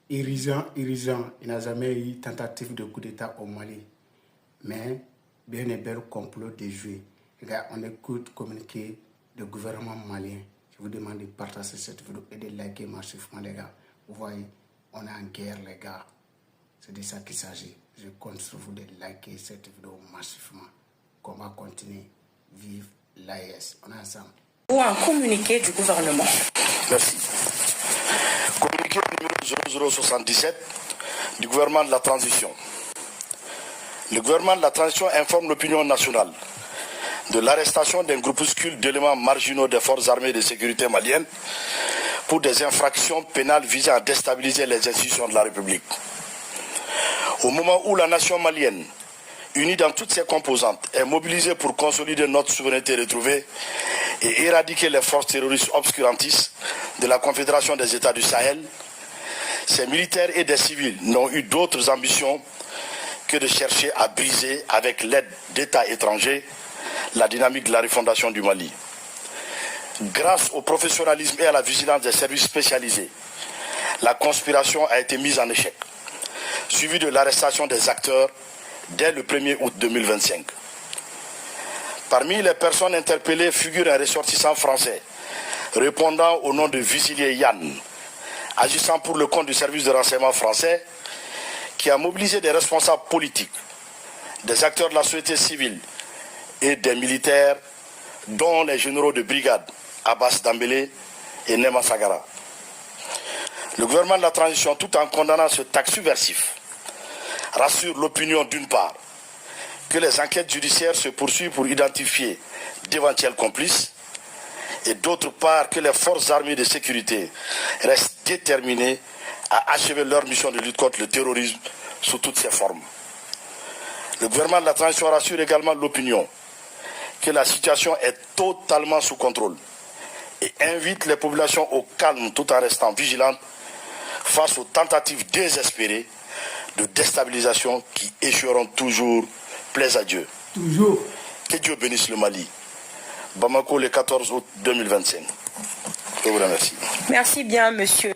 irrisant. Il n'a jamais eu tentative de coup d'État au Mali. Mais bien et bel complot déjoué. Regarde, on écoute communiquer le gouvernement malien. Je vous demande de partager cette vidéo et de liker massivement, les gars. Vous voyez, on est en guerre, les gars. C'est de ça qu'il s'agit. Je compte sur vous de liker cette vidéo massivement. On va continuer. Vive l'AES. On est ensemble. Ou un communiqué du gouvernement. Merci. Communiqué numéro 0077 du gouvernement de la transition. Le gouvernement de la transition informe l'opinion nationale de l'arrestation d'un groupuscule d'éléments marginaux des forces armées de sécurité maliennes pour des infractions pénales visant à déstabiliser les institutions de la République. Au moment où la nation malienne, unie dans toutes ses composantes, est mobilisée pour consolider notre souveraineté retrouvée et éradiquer les forces terroristes obscurantistes de la Confédération des États du Sahel, ces militaires et des civils n'ont eu d'autres ambitions que de chercher à briser, avec l'aide d'États étrangers, la dynamique de la refondation du Mali. Grâce au professionnalisme et à la vigilance des services spécialisés, la conspiration a été mise en échec, suivie de l'arrestation des acteurs dès le 1er août 2025. Parmi les personnes interpellées figure un ressortissant français répondant au nom de Vigilier Yann, agissant pour le compte du service de renseignement français, qui a mobilisé des responsables politiques, des acteurs de la société civile et des militaires, dont les généraux de brigade Abbas Dambélé et Nema Sagara. Le gouvernement de la transition, tout en condamnant ce acte subversif, rassure l'opinion d'une part que les enquêtes judiciaires se poursuivent pour identifier d'éventuels complices et d'autre part que les forces armées de sécurité restent déterminées à achever leur mission de lutte contre le terrorisme sous toutes ses formes. Le gouvernement de la transition rassure également l'opinion que la situation est totalement sous contrôle et invite les populations au calme tout en restant vigilantes face aux tentatives désespérées de déstabilisation qui échoueront toujours. Plaise à Dieu. Toujours. Que Dieu bénisse le Mali. Bamako, le 14 août 2025. Je vous remercie. Merci bien, monsieur.